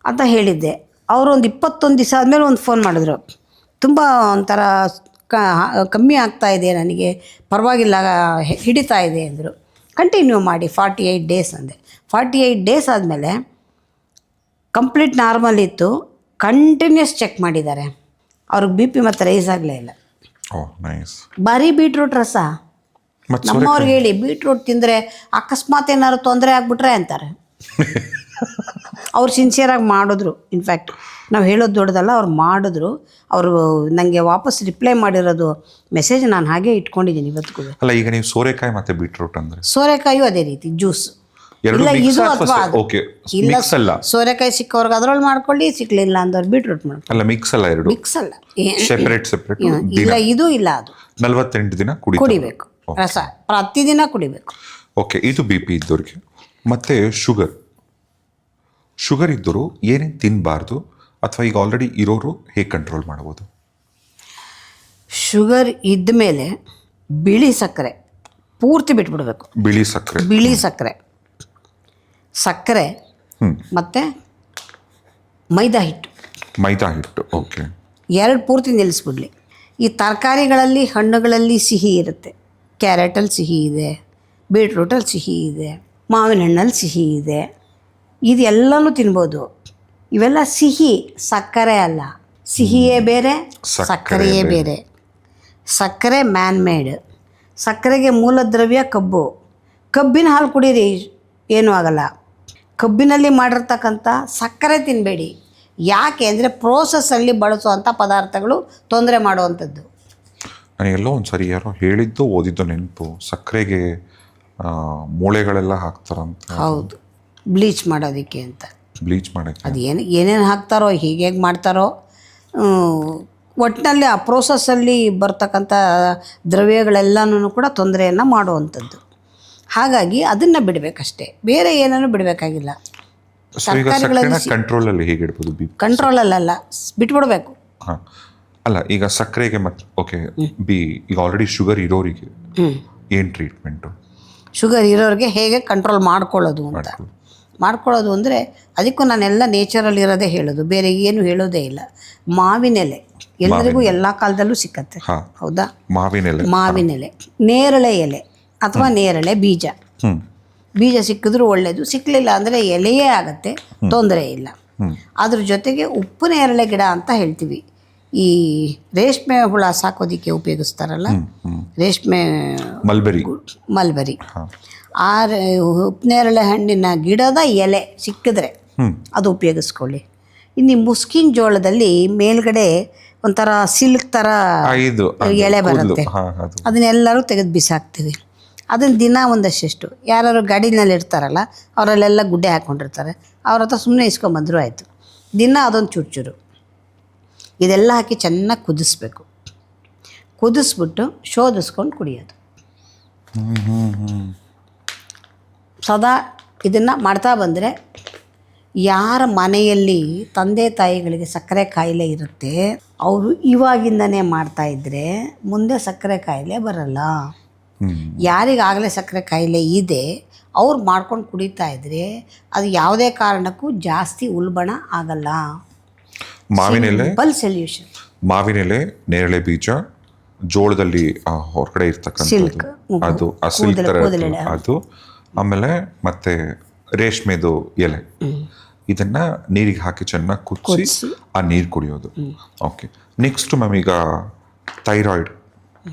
S2: ಅಂತ ಹೇಳಿದ್ದೆ. ಅವರು ಒಂದು 21 ದಿವಸ ಆದಮೇಲೆ ಒಂದು ಫೋನ್ ಮಾಡಿದ್ರು, ತುಂಬ ಒಂಥರ ಕಮ್ಮಿ ಆಗ್ತಾಯಿದೆ ನನಗೆ, ಪರವಾಗಿಲ್ಲ ಹಿಡಿತಾ ಇದೆ ಅಂದರು. ಕಂಟಿನ್ಯೂ ಮಾಡಿ 48 ಡೇಸ್ ಅಂದೆ. 48 ಡೇಸ್ ಆದಮೇಲೆ ಕಂಪ್ಲೀಟ್ ನಾರ್ಮಲ್ ಇತ್ತು. ಕಂಟಿನ್ಯೂಸ್ ಚೆಕ್ ಮಾಡಿದ್ದಾರೆ, ಅವ್ರಿಗೆ ಬಿ ಪಿ ಮತ್ತು ರೈಸ್ ಆಗಲೇ ಇಲ್ಲ. ಬರೀ ಬೀಟ್ರೂಟ್ ರಸ. ನಮ್ಮವ್ರಿಗೆ ಹೇಳಿ ಬೀಟ್ರೂಟ್ ತಿಂದರೆ ಅಕಸ್ಮಾತ್ ಏನಾದ್ರು ತೊಂದರೆ ಆಗ್ಬಿಟ್ರೆ ಅಂತಾರೆ. ಅವ್ರು ಸಿನ್ಸಿಯರಾಗಿ ಮಾಡಿದ್ರು. ಇನ್ಫ್ಯಾಕ್ಟ್ ನಾವು ಹೇಳೋದು ದೊಡ್ಡದಲ್ಲ, ಅವ್ರು ಮಾಡಿದ್ರು. ಅವರು ನನಗೆ ವಾಪಸ್ ರಿಪ್ಲೈ ಮಾಡಿರೋದು ಮೆಸೇಜ್ ನಾನು ಹಾಗೆ ಇಟ್ಕೊಂಡಿದ್ದೀನಿ ಇವತ್ತಿಗೂ.
S1: ಅಲ್ಲ, ಈಗ ನೀವು ಸೋರೆಕಾಯಿ ಮತ್ತು ಬೀಟ್ರೂಟ್ ಅಂದರೆ
S2: ಸೋರೆಕಾಯಿಯೂ ಅದೇ ರೀತಿ ಜ್ಯೂಸ್ ಇಲ್ಲ, ಇದು ಅಥವಾ ಅದು ಇಲ್ಲ. ಸೋರೆಕಾಯಿ ಸಿಕ್ಕವ್ರಿಗೆ ಅದ್ರೊಳಗೆ ಮಾಡ್ಕೊಳ್ಳಿ, ಸಿಕ್ಕಲಿಲ್ಲ ಅಂದವ್ರು ಬೀಟ್ರೂಟ್ ಮಾಡ್ಕೊಳ್ಳಿ.
S1: ಅಲ್ಲ, ಮಿಕ್ಸ್ ಅಲ್ಲ, ಎರಡು
S2: ಮಿಕ್ಸ್ ಅಲ್ಲ,
S1: ಸೆಪರೇಟ್
S2: ಇಲ್ಲ ಇದು ಇಲ್ಲ ಅದು.
S1: 48 ದಿನ
S2: ಕುಡಿಬೇಕು ರಸ, ಪ್ರತಿದಿನ ಕುಡಿಬೇಕು.
S1: ಓಕೆ, ಇದು ಬಿ ಪಿ ಇದ್ದವ್ರಿಗೆ. ಮತ್ತು ಶುಗರ್ ಇದ್ದವರು ಏನೇನು ತಿನ್ನಬಾರ್ದು, ಅಥವಾ ಈಗ ಆಲ್ರೆಡಿ ಇರೋರು ಹೇಗೆ ಕಂಟ್ರೋಲ್ ಮಾಡ್ಬೋದು?
S2: ಶುಗರ್ ಇದ್ದ ಮೇಲೆ ಬಿಳಿ ಸಕ್ಕರೆ ಪೂರ್ತಿ ಬಿಟ್ಬಿಡ್ಬೇಕು. ಬಿಳಿ ಸಕ್ಕರೆ ಮತ್ತು ಮೈದಾ ಹಿಟ್ಟು
S1: ಓಕೆ,
S2: ಎರಡು ಪೂರ್ತಿ ನಿಲ್ಲಿಸ್ಬಿಡ್ಲಿ. ಈ ತರಕಾರಿಗಳಲ್ಲಿ, ಹಣ್ಣುಗಳಲ್ಲಿ ಸಿಹಿ ಇರುತ್ತೆ. ಕ್ಯಾರೆಟಲ್ಲಿ ಸಿಹಿ ಇದೆ, ಬೀಟ್ರೂಟಲ್ಲಿ ಸಿಹಿ ಇದೆ, ಮಾವಿನ ಹಣ್ಣಲ್ಲಿ ಸಿಹಿ ಇದೆ. ಇದೆಲ್ಲನೂ ತಿನ್ಬೋದು. ಇವೆಲ್ಲ ಸಿಹಿ, ಸಕ್ಕರೆ ಅಲ್ಲ. ಸಿಹಿಯೇ ಬೇರೆ, ಸಕ್ಕರೆಯೇ ಬೇರೆ. ಸಕ್ಕರೆ ಮ್ಯಾನ್ ಮೇಡ್. ಸಕ್ಕರೆಗೆ ಮೂಲ ದ್ರವ್ಯ ಕಬ್ಬು. ಕಬ್ಬಿನ ಹಾಲು ಕುಡೀರಿ, ಏನೂ ಆಗಲ್ಲ. ಕಬ್ಬಿನಲ್ಲಿ ಮಾಡಿರ್ತಕ್ಕಂಥ ಸಕ್ಕರೆ ತಿನ್ನಬೇಡಿ. ಯಾಕೆ ಅಂದರೆ ಪ್ರೋಸೆಸ್ಸಲ್ಲಿ ಬಳಸುವಂಥ ಪದಾರ್ಥಗಳು ತೊಂದರೆ ಮಾಡುವಂಥದ್ದು.
S1: ನನಗೆಲ್ಲೋ ಒಂದು ಸರಿ ಯಾರೋ ಹೇಳಿದ್ದು ಓದಿದ್ದು ನೆನಪು, ಸಕ್ಕರೆಗೆ ಮೂಳೆಗಳೆಲ್ಲ ಹಾಕ್ತಾರಂತ.
S2: ಹೌದು, ಬ್ಲೀಚ್ ಮಾಡೋದಕ್ಕೆ ಅಂತ.
S1: ಬ್ಲೀಚ್ ಮಾಡೋಕ್ಕೆ
S2: ಅದು ಏನೇನು ಹಾಕ್ತಾರೋ, ಹೇಗೆ ಮಾಡ್ತಾರೋ, ಒಟ್ಟಿನಲ್ಲಿ ಆ ಪ್ರೋಸೆಸ್ಸಲ್ಲಿ ಬರ್ತಕ್ಕಂಥ ದ್ರವ್ಯಗಳೆಲ್ಲನೂ ಕೂಡ ತೊಂದರೆಯನ್ನು ಮಾಡುವಂಥದ್ದು. ಹಾಗಾಗಿ ಅದನ್ನು ಬಿಡಬೇಕಷ್ಟೇ, ಬೇರೆ ಏನೂ ಬಿಡಬೇಕಾಗಿಲ್ಲ.
S1: ಕಂಟ್ರೋಲಲ್ಲಿ ಹೇಗೆ ಇಡ್ಬೋದು?
S2: ಕಂಟ್ರೋಲಲ್ಲ, ಬಿಟ್ಬಿಡ್ಬೇಕು.
S1: ಹಾಂ, ಅಲ್ಲ, ಈಗ ಸಕ್ಕರೆಗೆ ಮತ್ತು ಓಕೆ, ಈಗ ಆಲ್ರೆಡಿ ಶುಗರ್ ಇರೋರಿಗೆ ಏನು ಟ್ರೀಟ್ಮೆಂಟು?
S2: ಶುಗರ್ ಇರೋರಿಗೆ ಹೇಗೆ ಕಂಟ್ರೋಲ್ ಮಾಡ್ಕೊಳ್ಳೋದು ಅಂದರೆ ಅದಕ್ಕೂ ನಾನೆಲ್ಲ ನೇಚರಲ್ಲಿ ಇರೋದೇ ಹೇಳೋದು, ಬೇರೆ ಏನು ಹೇಳೋದೇ ಇಲ್ಲ. ಮಾವಿನೆಲೆ ಎಲ್ಲರಿಗೂ ಎಲ್ಲ ಕಾಲದಲ್ಲೂ ಸಿಕ್ಕತ್ತೆ, ಹೌದಾ? ಮಾವಿನೆಲೆ, ನೇರಳೆ ಎಲೆ ಅಥವಾ ನೇರಳೆ ಬೀಜ ಸಿಕ್ಕಿದ್ರೂ ಒಳ್ಳೆಯದು. ಸಿಕ್ಕಲಿಲ್ಲ ಅಂದರೆ ಎಲೆಯೇ ಆಗುತ್ತೆ, ತೊಂದರೆ ಇಲ್ಲ. ಅದ್ರ ಜೊತೆಗೆ ಉಪ್ಪು ನೇರಳೆ ಗಿಡ ಅಂತ ಹೇಳ್ತೀವಿ. ಈ ರೇಷ್ಮೆ ಹುಳ ಸಾಕೋದಿಕ್ಕೆ ಉಪಯೋಗಿಸ್ತಾರಲ್ಲ, ರೇಷ್ಮೆ ಮಲ್ಬರಿ, ಆ ಉಪ್ಪನೇರಳೆ ಹಣ್ಣಿನ ಗಿಡದ ಎಲೆ ಸಿಕ್ಕಿದ್ರೆ ಅದು ಉಪಯೋಗಿಸ್ಕೊಳ್ಳಿ. ಇನ್ನು ಮುಸ್ಕಿನ ಜೋಳದಲ್ಲಿ ಮೇಲ್ಗಡೆ ಒಂಥರ ಸಿಲ್ಕ್ ಥರ ಎಳೆ ಬರುತ್ತೆ, ಅದನ್ನೆಲ್ಲರೂ ತೆಗೆದು ಬಿಸಾಕ್ತೀವಿ. ಅದನ್ನು ದಿನ ಒಂದಷ್ಟು ಯಾರು ಗಾಡಿನಲ್ಲಿ ಇರ್ತಾರಲ್ಲ ಅವರಲ್ಲೆಲ್ಲ ಗುಡ್ಡೆ ಹಾಕ್ಕೊಂಡಿರ್ತಾರೆ, ಅವ್ರ ಹತ್ರ ಸುಮ್ಮನೆ ಇಸ್ಕೊಂಬಂದರೂ ಆಯಿತು. ದಿನ ಅದೊಂದು ಚೂರು ಇದೆಲ್ಲ ಹಾಕಿ ಚೆನ್ನಾಗಿ ಕುದಿಸ್ಬಿಟ್ಟು ಶೋಧಿಸ್ಕೊಂಡು ಕುಡಿಯೋದು. ಸದಾ ಇದನ್ನು ಮಾಡ್ತಾ ಬಂದರೆ ಯಾರ ಮನೆಯಲ್ಲಿ ತಂದೆ ತಾಯಿಗಳಿಗೆ ಸಕ್ಕರೆ ಕಾಯಿಲೆ ಇರುತ್ತೆ, ಅವರು ಇವಾಗಿಂದನೇ ಮಾಡ್ತಾಯಿದ್ರೆ ಮುಂದೆ ಸಕ್ಕರೆ ಕಾಯಿಲೆ ಬರಲ್ಲ. ಯಾರಿಗಾಗಲೇ ಸಕ್ಕರೆ ಕಾಯಿಲೆ ಇದೆ ಅವ್ರು ಮಾಡ್ಕೊಂಡು ಕುಡಿತಾ ಇದ್ರೆ ಅದು ಯಾವುದೇ ಕಾರಣಕ್ಕೂ ಜಾಸ್ತಿ ಉಲ್ಬಣ ಆಗಲ್ಲ. ಸೊಲ್ಯೂಷನ್
S1: ಮಾವಿನೆಲೆ, ನೇರಳೆ ಬೀಜ, ಜೋಳದಲ್ಲಿ ಹೊರಗಡೆ ಇರ್ತಕ್ಕಂಥದ್ದು ಅದು ಸಿಲ್ಕ್ ಥರ ಅದು, ಆಮೇಲೆ ಮತ್ತೆ ರೇಷ್ಮೆದು ಎಲೆ, ಇದನ್ನ ನೀರಿಗೆ ಹಾಕಿ ಚೆನ್ನಾಗಿ ಕುದಿಸಿ ಆ ನೀರು ಕುಡಿಯೋದು. ಓಕೆ, ನೆಕ್ಸ್ಟ್ ಮ್ಯಾಮ್, ಈಗ ಥೈರಾಯ್ಡ್.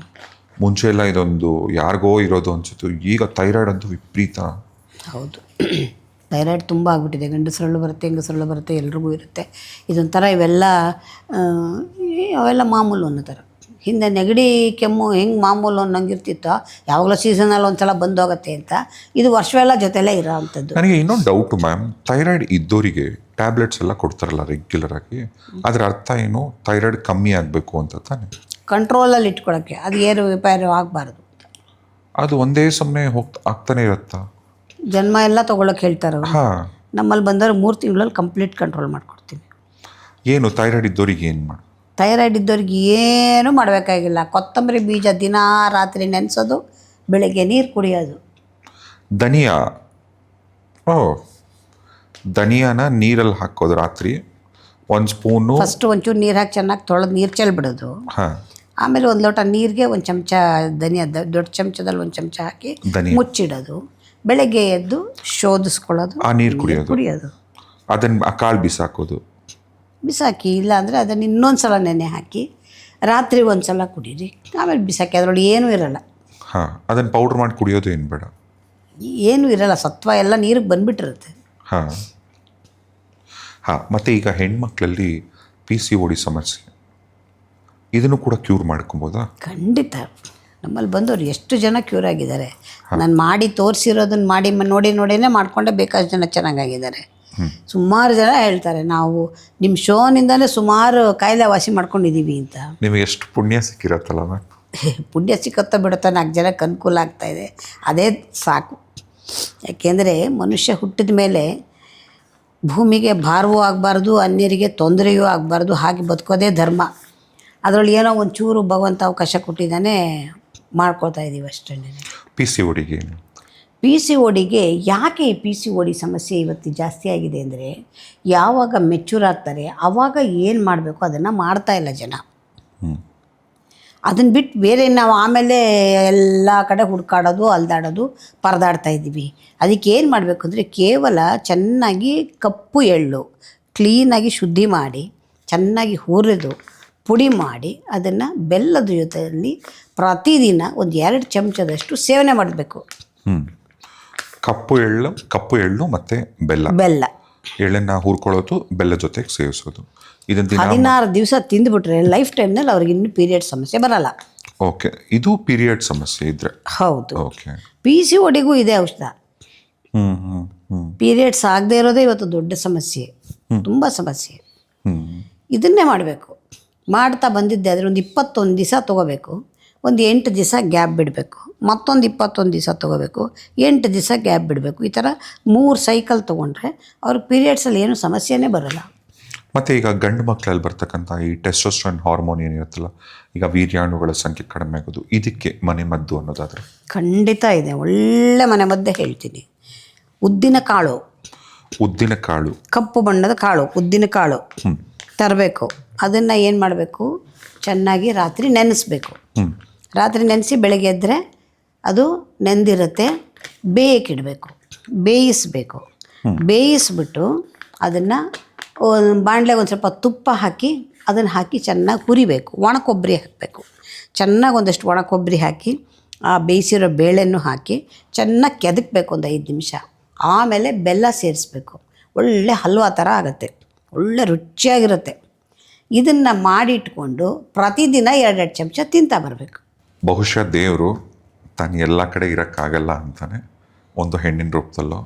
S1: ಮುಂಚೆ ಎಲ್ಲ ಇದೊಂದು ಯಾರಿಗೋ ಇರೋದು ಅನ್ಸುತ್ತೆ, ಈಗ ಥೈರಾಯ್ಡ್ ಅಂತೂ ವಿಪರೀತ.
S2: ಹೌದು, ಥೈರಾಯ್ಡ್ ತುಂಬ ಆಗ್ಬಿಟ್ಟಿದೆ. ಗಂಡಸರಲ್ಲೂ ಬರುತ್ತೆ, ಹೆಂಗಸರಲ್ಲೂ ಬರುತ್ತೆ, ಎಲ್ರಿಗೂ ಇರುತ್ತೆ. ಇದೊಂಥರ ಅವೆಲ್ಲ ಮಾಮೂಲು ಅನ್ನೋ ಥರ. ಹಿಂದೆ ನೆಗಡಿ ಕೆಮ್ಮು ಹೆಂಗೆ ಮಾಮೂಲು ಅನ್ನೋಂಗಿರ್ತಿತ್ತೋ ಯಾವಾಗಲೂ ಸೀಸನಲ್ಲಿ ಒಂದ್ಸಲ ಬಂದೋಗುತ್ತೆ ಅಂತ, ಇದು ವರ್ಷವೆಲ್ಲ ಜೊತೆಲೇ ಇರೋ ಅಂಥದ್ದು.
S1: ನನಗೆ ಇನ್ನೊಂದು ಡೌಟು ಮ್ಯಾಮ್, ಥೈರಾಯ್ಡ್ ಇದ್ದವರಿಗೆ ಟ್ಯಾಬ್ಲೆಟ್ಸ್ ಎಲ್ಲ ಕೊಡ್ತಾರಲ್ಲ ರೆಗ್ಯುಲರ್ ಆಗಿ, ಅದರ ಅರ್ಥ ಏನು? ಥೈರಾಯ್ಡ್ ಕಮ್ಮಿ ಆಗಬೇಕು ಅಂತ ತಾನೆ?
S2: ಕಂಟ್ರೋಲಲ್ಲಿ ಇಟ್ಕೊಳ್ಳೋಕ್ಕೆ, ಅದು ಏರು ವಿಪೇರು ಆಗಬಾರ್ದು.
S1: ಅದು ಒಂದೇ ಸಮನೆ ಆಗ್ತಾನೆ ಇರುತ್ತಾ?
S2: ಜನ್ಮ ಎಲ್ಲ ತೊಗೊಳಕ್ಕೆ ಹೇಳ್ತಾರೆ ಅವ್ರು.
S1: ಹಾಂ,
S2: ನಮ್ಮಲ್ಲಿ ಬಂದವರು 3 ತಿಂಗಳಲ್ಲಿ ಕಂಪ್ಲೀಟ್ ಕಂಟ್ರೋಲ್ ಮಾಡ್ಕೊಡ್ತೀವಿ.
S1: ಏನು ಥೈರಾಯ್ಡ್ ಇದ್ದವ್ರಿಗೆ ಏನು ಮಾಡಿ?
S2: ಥೈರಾಯ್ಡ್ ಇದ್ದವ್ರಿಗೆ ಏನೂ ಮಾಡಬೇಕಾಗಿಲ್ಲ. ಕೊತ್ತಂಬರಿ ಬೀಜ ದಿನ ರಾತ್ರಿ ನೆನೆಸೋದು, ಬೆಳಗ್ಗೆ ನೀರು ಕುಡಿಯೋದು.
S1: ಧನಿಯಾ, ಧನಿಯಾನ ನೀರಲ್ಲಿ ಹಾಕೋದು ರಾತ್ರಿ 1 ಸ್ಪೂನು.
S2: ಫಸ್ಟು ಒಂಚೂರು ನೀರು ಹಾಕಿ ಚೆನ್ನಾಗಿ ತೊಳೆದು ನೀರು ಚೆಲ್ಬಿಡೋದು.
S1: ಹಾಂ,
S2: ಆಮೇಲೆ 1 ಲೋಟ ನೀರಿಗೆ 1 ಚಮಚ ಧನಿಯಾ, ದೊಡ್ಡ ಚಮಚದಲ್ಲಿ 1 ಚಮಚ ಹಾಕಿ ಮುಚ್ಚಿಡೋದು. ಬೆಳಗ್ಗೆ ಎದ್ದು ಶೋಧಿಸ್ಕೊಳ್ಳೋದು,
S1: ಆ ನೀರು ಕುಡಿಯೋದು. ಅದನ್ನು ಆ ಕಾಳು ಬಿಸಾಕೋದು,
S2: ಬಿಸಾಕಿ. ಇಲ್ಲಾಂದರೆ ಅದನ್ನು ಇನ್ನೊಂದು ಸಲ ನೆನೆ ಹಾಕಿ ರಾತ್ರಿ 1 ಸಲ ಕುಡೀರಿ, ಆಮೇಲೆ ಬಿಸಾಕಿ. ಅದರೊಳಗೆ ಏನೂ ಇರಲ್ಲ.
S1: ಹಾಂ, ಅದನ್ನು ಪೌಡ್ರ್ ಮಾಡಿ ಕುಡಿಯೋದು ಏನು ಬೇಡ?
S2: ಏನೂ ಇರಲ್ಲ, ಸತ್ವ ಎಲ್ಲ ನೀರಿಗೆ ಬಂದುಬಿಟ್ಟಿರುತ್ತೆ.
S1: ಹಾಂ ಹಾಂ. ಮತ್ತು ಈಗ ಹೆಣ್ಮಕ್ಳಲ್ಲಿ PCOD ಸಮಸ್ಯೆ, ಇದನ್ನು ಕೂಡ ಕ್ಯೂರ್ ಮಾಡ್ಕೊಬೋದಾ?
S2: ಖಂಡಿತ. ನಮ್ಮಲ್ಲಿ ಬಂದವರು ಎಷ್ಟು ಜನ ಕ್ಯೂರ್ ಆಗಿದ್ದಾರೆ. ನಾನು ಮಾಡಿ ತೋರಿಸಿರೋದನ್ನ ಮಾಡಿ ನೋಡಿನೇ ಮಾಡಿಕೊಂಡೆ ಬೇಕಾದಷ್ಟು ಜನ ಚೆನ್ನಾಗಾಗಿದ್ದಾರೆ. ಸುಮಾರು ಜನ ಹೇಳ್ತಾರೆ, ನಾವು ನಿಮ್ಮ ಶೋನಿಂದಲೇ ಸುಮಾರು ಕಾಯಿಲೆ ವಾಸಿ ಮಾಡ್ಕೊಂಡಿದ್ದೀವಿ ಅಂತ.
S1: ನಿಮಗೆ ಎಷ್ಟು ಪುಣ್ಯ ಸಿಕ್ಕಿರತ್ತಲ್ಲ ಮ್ಯಾಮ್?
S2: ಪುಣ್ಯ ಸಿಕ್ಕತ್ತೋ ಬಿಡುತ್ತೋ, 4 ಜನಕ್ಕೆ ಅನುಕೂಲ ಆಗ್ತಾಯಿದೆ, ಅದೇ ಸಾಕು. ಯಾಕೆಂದರೆ ಮನುಷ್ಯ ಹುಟ್ಟಿದ ಮೇಲೆ ಭೂಮಿಗೆ ಭಾರವೂ ಆಗಬಾರ್ದು, ಅನ್ಯರಿಗೆ ತೊಂದರೆಯೂ ಆಗಬಾರ್ದು, ಹಾಗೆ ಬದುಕೋದೇ ಧರ್ಮ. ಅದರಲ್ಲಿ ಏನೋ ಒಂಚೂರು ಭಗವಂತ ಅವಕಾಶ ಕೊಟ್ಟಿದ್ದಾನೆ, ಮಾಡ್ಕೊಳ್ತಾ ಇದ್ದೀವಿ ಅಷ್ಟೇ.
S1: PCODಗೆ
S2: PCODಗೆ ಯಾಕೆ ಈ PCOD ಸಮಸ್ಯೆ ಇವತ್ತು ಜಾಸ್ತಿ ಆಗಿದೆ ಅಂದರೆ, ಯಾವಾಗ ಮೆಚೂರ್ ಆಗ್ತಾರೆ ಆವಾಗ ಏನು ಮಾಡಬೇಕು ಅದನ್ನು ಮಾಡ್ತಾಯಿಲ್ಲ ಜನ. ಅದನ್ನು ಬಿಟ್ಟು ಬೇರೆ ನಾವು ಆಮೇಲೆ ಎಲ್ಲ ಕಡೆ ಹುಡುಕಾಡೋದು, ಅಲ್ದಾಡೋದು, ಪರದಾಡ್ತಾ ಇದ್ದೀವಿ. ಅದಕ್ಕೆ ಏನು ಮಾಡಬೇಕು ಅಂದರೆ, ಕೇವಲ ಚೆನ್ನಾಗಿ ಕಪ್ಪು ಎಳ್ಳು ಕ್ಲೀನಾಗಿ ಶುದ್ಧಿ ಮಾಡಿ ಚೆನ್ನಾಗಿ ಹುರಿದು ಪುಡಿ ಮಾಡಿ ಅದನ್ನು ಬೆಲ್ಲದ ಜೊತೆಯಲ್ಲಿ ಪ್ರತಿದಿನ 1-2 ಚಮಚದಷ್ಟು ಸೇವನೆ ಮಾಡಬೇಕು.
S1: ಕಪ್ಪು ಎಳ್ಳು ಮತ್ತು ಬೆಲ್ಲ ಎಳ್ಳನ್ನು ಹುರ್ಕೊಳ್ಳೋದು, ಬೆಲ್ಲ ಜೊತೆಗೆ ಸೇವಿಸೋದು. ಇದನ್ನು
S2: 16 ದಿವಸ ತಿಂದುಬಿಟ್ರೆ ಲೈಫ್ ಟೈಮ್ನಲ್ಲಿ ಅವ್ರಿಗೆ ಇನ್ನೂ ಪೀರಿಯಡ್ ಸಮಸ್ಯೆ ಬರಲ್ಲ.
S1: ಓಕೆ, ಇದು ಪೀರಿಯಡ್ ಸಮಸ್ಯೆ ಇದ್ದರೆ?
S2: ಹೌದು.
S1: ಓಕೆ.
S2: PCODಗೂ ಇದೆ ಔಷಧ. ಪೀರಿಯಡ್ಸ್ ಆಗದೆ ಇರೋದೇ ಇವತ್ತು ದೊಡ್ಡ ಸಮಸ್ಯೆ, ತುಂಬ ಸಮಸ್ಯೆ. ಇದನ್ನೇ ಮಾಡಬೇಕು. ಮಾಡ್ತಾ ಬಂದಿದ್ದೆ ಆದರೆ ಒಂದು 21 ದಿವಸ ತೊಗೋಬೇಕು, ಒಂದು 8 ದಿವಸ ಗ್ಯಾಪ್ ಬಿಡಬೇಕು, ಮತ್ತೊಂದು 21 ದಿವಸ ತೊಗೋಬೇಕು, 8 ದಿವಸ ಗ್ಯಾಪ್ ಬಿಡಬೇಕು. ಈ ಥರ 3 ಸೈಕಲ್ ತೊಗೊಂಡ್ರೆ ಅವ್ರ ಪೀರಿಯಡ್ಸಲ್ಲಿ ಏನೂ ಸಮಸ್ಯೆನೇ ಬರೋಲ್ಲ.
S1: ಮತ್ತು ಈಗ ಗಂಡು ಮಕ್ಕಳಲ್ಲಿ ಬರ್ತಕ್ಕಂಥ ಈ ಟೆಸ್ಟೋಸ್ಟೆರಾನ್ ಹಾರ್ಮೋನ್ ಏನಿರುತ್ತಲ್ಲ, ಈಗ ವೀರ್ಯಾಣುಗಳ ಸಂಖ್ಯೆ ಕಡಿಮೆ ಆಗೋದು, ಇದಕ್ಕೆ ಮನೆ ಮದ್ದು ಅನ್ನೋದಾದರೆ?
S2: ಖಂಡಿತ ಇದೆ, ಒಳ್ಳೆ ಮನೆ ಮದ್ದೇ ಹೇಳ್ತೀನಿ. ಉದ್ದಿನ ಕಾಳು, ಕಪ್ಪು ಬಣ್ಣದ ಕಾಳು, ಉದ್ದಿನ ಕಾಳು ತರಬೇಕು. ಅದನ್ನು ಏನು ಮಾಡಬೇಕು, ಚೆನ್ನಾಗಿ ರಾತ್ರಿ ನೆನೆಸ್ಬೇಕು. ರಾತ್ರಿ ನೆನೆಸಿ ಬೆಳಗ್ಗೆ ಎದ್ದರೆ ಅದು ನೆಂದಿರುತ್ತೆ, ಬೇಯಕ್ಕಿಡಬೇಕು, ಬೇಯಿಸಬೇಕು. ಬೇಯಿಸ್ಬಿಟ್ಟು ಅದನ್ನು ಬಾಣಲೆಗೆ ಒಂದು ಸ್ವಲ್ಪ ತುಪ್ಪ ಹಾಕಿ ಅದನ್ನು ಹಾಕಿ ಚೆನ್ನಾಗಿ ಹುರಿಬೇಕು. ಒಣ ಕೊಬ್ಬರಿ ಹಾಕಬೇಕು, ಚೆನ್ನಾಗಿ ಒಂದಷ್ಟು ಒಣ ಕೊಬ್ಬರಿ ಹಾಕಿ ಆ ಬೇಯಿಸಿರೋ ಬೇಳೆನೂ ಹಾಕಿ ಚೆನ್ನಾಗಿ ಕೆದಕಬೇಕು 5 ನಿಮಿಷ. ಆಮೇಲೆ ಬೆಲ್ಲ ಸೇರಿಸ್ಬೇಕು. ಒಳ್ಳೆ ಹಲ್ವಾ ಥರ ಆಗುತ್ತೆ, ಒಳ್ಳೆ ರುಚಿಯಾಗಿರುತ್ತೆ. ಇದನ್ನು ಮಾಡಿಟ್ಕೊಂಡು ಪ್ರತಿದಿನ 2 ಚಮಚ ತಿಂತಾ ಬರಬೇಕು.
S1: ಬಹುಶಃ ದೇವರು ತಾನು ಎಲ್ಲ ಕಡೆ ಇರೋಕ್ಕಾಗಲ್ಲ ಅಂತಾನೆ ಒಂದು ಹೆಣ್ಣಿನ ರೂಪದಲ್ಲೋ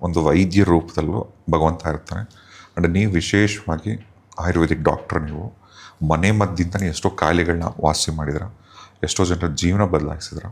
S1: ಒಂದು ವೈದ್ಯರ ರೂಪದಲ್ಲೋ ಭಗವಂತ ಇರ್ತಾನೆ. ಆ್ಯಂಡ್ ನೀವು ವಿಶೇಷವಾಗಿ ಆಯುರ್ವೇದಿಕ್ ಡಾಕ್ಟ್ರ್, ನೀವು ಮನೆ ಮದ್ದಿಂದನೇ ಎಷ್ಟೋ ಕಾಯಿಲೆಗಳನ್ನ ವಾಸಿ ಮಾಡಿದ್ರ, ಎಷ್ಟೋ ಜನರ ಜೀವನ ಬದಲಾಯಿಸಿದ್ರ.